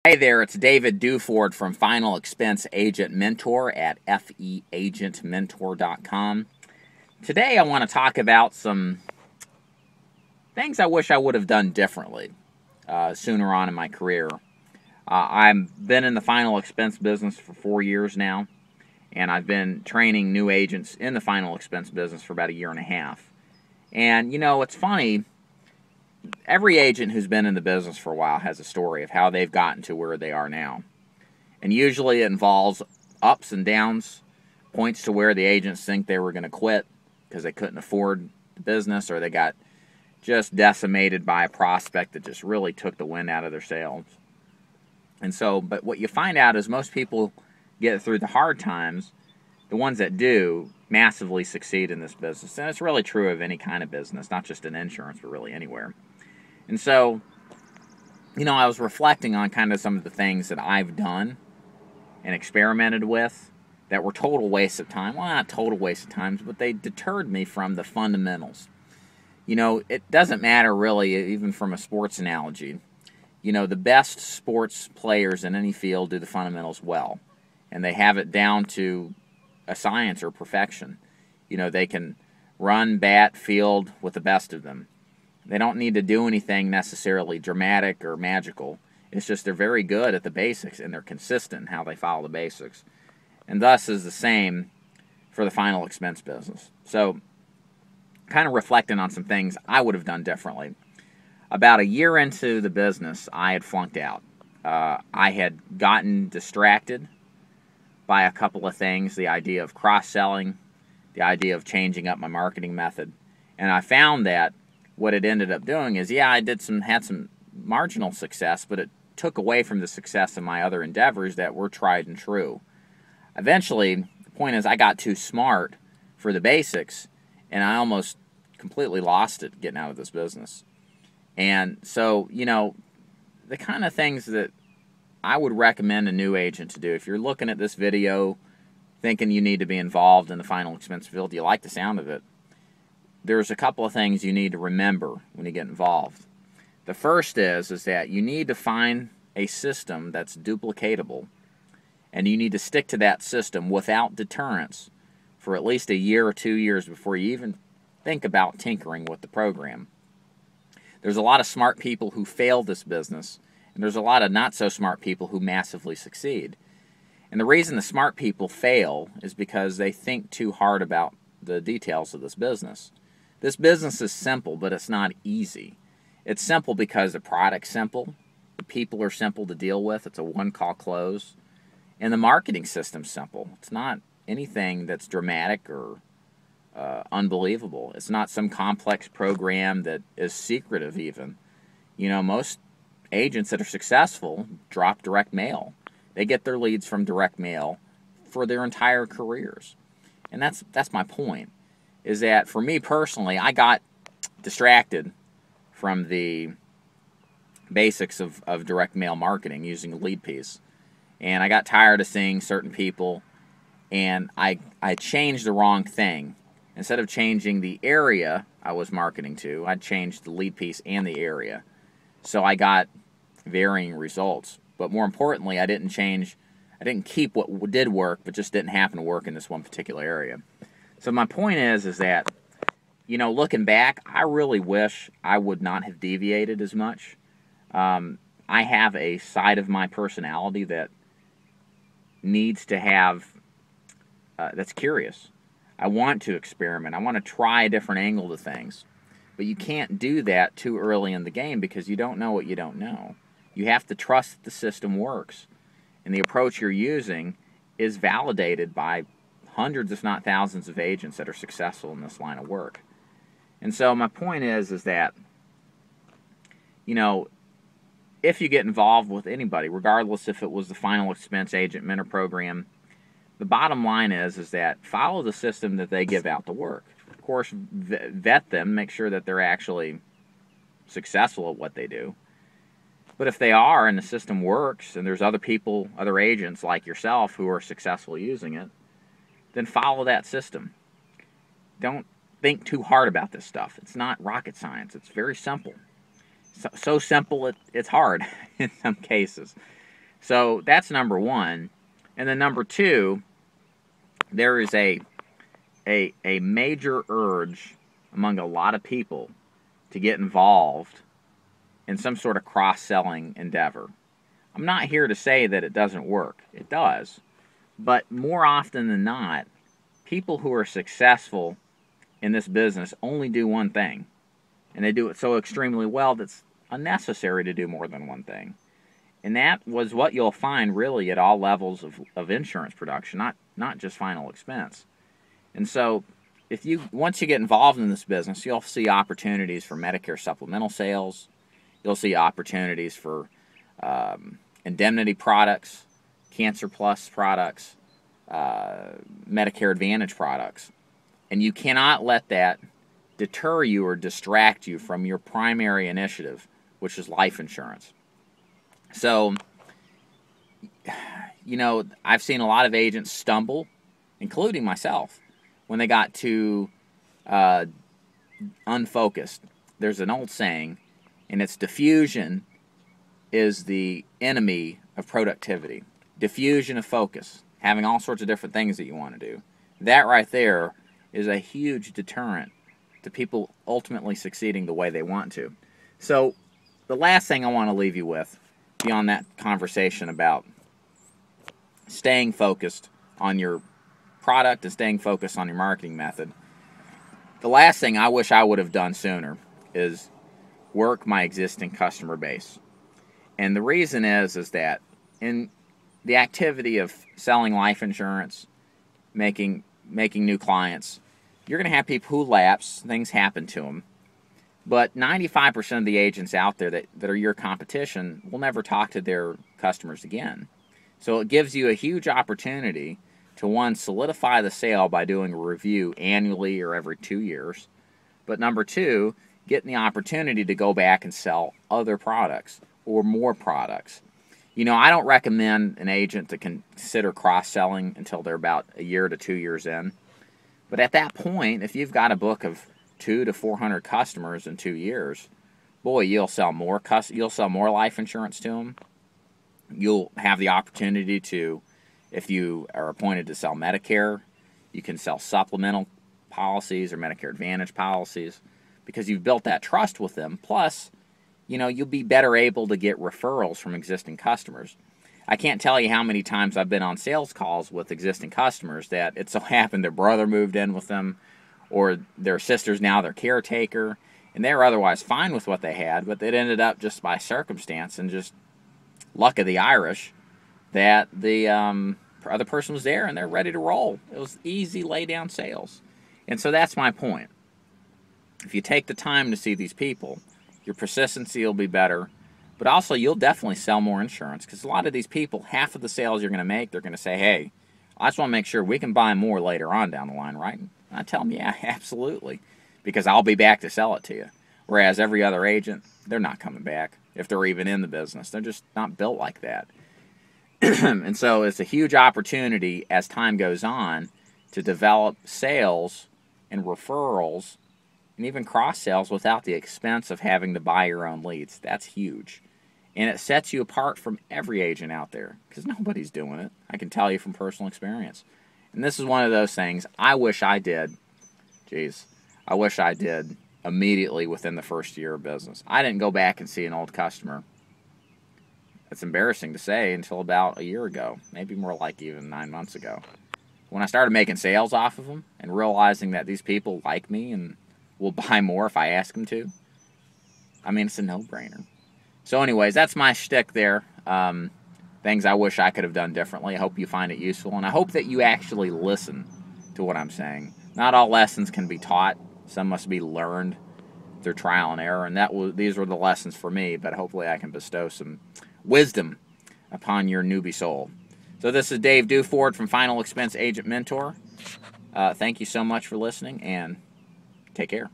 Hey there, it's David Duford from Final Expense Agent Mentor at feagentmentor.com. Today I want to talk about some things I wish I would have done differently sooner on in my career. I've been in the final expense business for 4 years now, and I've been training new agents in the final expense business for about a year and a half. And you know, it's funny, every agent who's been in the business for a while has a story of how they've gotten to where they are now. And usually it involves ups and downs, points to where the agents think they were going to quit because they couldn't afford the business, or they got just decimated by a prospect that just really took the wind out of their sails. And so, but what you find out is most people get through the hard times. The ones that do massively succeed in this business. And it's really true of any kind of business, not just in insurance, but really anywhere. And so, you know, I was reflecting on kind of some of the things that I've done and experimented with that were total waste of time. Well, not total waste of time, but they deterred me from the fundamentals. You know, it doesn't matter really, even from a sports analogy. You know, the best sports players in any field do the fundamentals well, and they have it down to a science or perfection. You know, they can run, bat, field with the best of them. They don't need to do anything necessarily dramatic or magical. It's just they're very good at the basics, and they're consistent in how they follow the basics. And thus is the same for the final expense business. So, kind of reflecting on some things I would have done differently. About a year into the business, I had flunked out. I had gotten distracted by a couple of things, the idea of cross-selling, the idea of changing up my marketing method. And I found that what it ended up doing is, yeah, I had some marginal success, but it took away from the success of my other endeavors that were tried and true. Eventually, the point is I got too smart for the basics, and I almost completely lost it getting out of this business. And so, you know, the kind of things that I would recommend a new agent to do, if you're looking at this video thinking you need to be involved in the final expense field, you like the sound of it, there's a couple of things you need to remember when you get involved. The first is that you need to find a system that's duplicatable, and you need to stick to that system without deterrence for at least a year or 2 years before you even think about tinkering with the program. There's a lot of smart people who fail this business, and there's a lot of not so smart people who massively succeed. And the reason the smart people fail is because they think too hard about the details of this business. This business is simple, but it's not easy. It's simple because the product's simple, the people are simple to deal with, it's a one-call close, and the marketing system's simple. It's not anything that's dramatic or unbelievable. It's not some complex program that is secretive even. You know, most agents that are successful drop direct mail. They get their leads from direct mail for their entire careers. And that's my point, is that for me personally, I got distracted from the basics of direct mail marketing using a lead piece. And I got tired of seeing certain people, and I changed the wrong thing. Instead of changing the area I was marketing to, I changed the lead piece and the area. So I got varying results. But more importantly, I didn't keep what did work, but just didn't happen to work in this one particular area. So my point is that, you know, looking back, I really wish I would not have deviated as much. I have a side of my personality that needs to have, that's curious. I want to experiment. I want to try a different angle to things. But you can't do that too early in the game because you don't know what you don't know. You have to trust that the system works. And the approach you're using is validated by hundreds, if not thousands, of agents that are successful in this line of work. And so my point is that, you know, if you get involved with anybody, regardless if it was the final expense agent mentor program, the bottom line is that follow the system that they give out to work. Of course, vet them, make sure that they're actually successful at what they do. But if they are and the system works and there's other people, other agents like yourself who are successful using it, then follow that system. Don't think too hard about this stuff. It's not rocket science. It's very simple. So simple it's hard in some cases. So that's number one. And then number two, there is a major urge among a lot of people to get involved in some sort of cross-selling endeavor. I'm not here to say that it doesn't work. It does. But more often than not, people who are successful in this business only do one thing. And they do it so extremely well that it's unnecessary to do more than one thing. And that was what you'll find really at all levels of insurance production, not just final expense. And so once you get involved in this business, you'll see opportunities for Medicare supplemental sales. You'll see opportunities for indemnity products, Cancer Plus products, Medicare Advantage products. And you cannot let that deter you or distract you from your primary initiative, which is life insurance. So, I've seen a lot of agents stumble, including myself, when they got too unfocused. There's an old saying, and it's diffusion is the enemy of productivity. Diffusion of focus, having all sorts of different things that you want to do. That right there is a huge deterrent to people ultimately succeeding the way they want to. So the last thing I want to leave you with, beyond that conversation about staying focused on your product and staying focused on your marketing method, the last thing I wish I would have done sooner is work my existing customer base. And the reason is that in the activity of selling life insurance, making new clients, you're going to have people who lapse, things happen to them. But 95% of the agents out there that are your competition will never talk to their customers again. So it gives you a huge opportunity to, one, solidify the sale by doing a review annually or every 2 years. But number two, getting the opportunity to go back and sell other products or more products. I don't recommend an agent to consider cross-selling until they're about a year to 2 years in. But at that point, if you've got a book of 200 to 400 customers in 2 years, boy, you'll sell more life insurance to them. You'll have the opportunity to, if you are appointed to sell Medicare, you can sell supplemental policies or Medicare Advantage policies because you've built that trust with them. Plus, you'll be better able to get referrals from existing customers. I can't tell you how many times I've been on sales calls with existing customers that it so happened their brother moved in with them, or their sister's now their caretaker, and they were otherwise fine with what they had, but it ended up just by circumstance and just luck of the Irish that the other person was there and they're ready to roll. It was easy lay down sales. And so that's my point. If you take the time to see these people, your persistency will be better, but also you'll definitely sell more insurance because a lot of these people, half of the sales you're going to make, they're going to say, hey, I just want to make sure we can buy more later on down the line, right? And I tell them, yeah, absolutely, because I'll be back to sell it to you. Whereas every other agent, they're not coming back if they're even in the business. They're just not built like that. And so it's a huge opportunity as time goes on to develop sales and referrals and even cross-sales without the expense of having to buy your own leads. That's huge. And it sets you apart from every agent out there because nobody's doing it. I can tell you from personal experience. And this is one of those things I wish I did. I wish I did immediately within the first year of business. I didn't go back and see an old customer. It's embarrassing to say until about a year ago, maybe more like even 9 months ago. When I started making sales off of them and realizing that these people like me and will buy more if I ask them to, it's a no-brainer. So anyways, that's my shtick there. Things I wish I could have done differently. I hope you find it useful, and I hope that you actually listen to what I'm saying. Not all lessons can be taught. Some must be learned through trial and error, and these were the lessons for me, but hopefully I can bestow some wisdom upon your newbie soul. So this is Dave Duford from Final Expense Agent Mentor. Thank you so much for listening, and take care.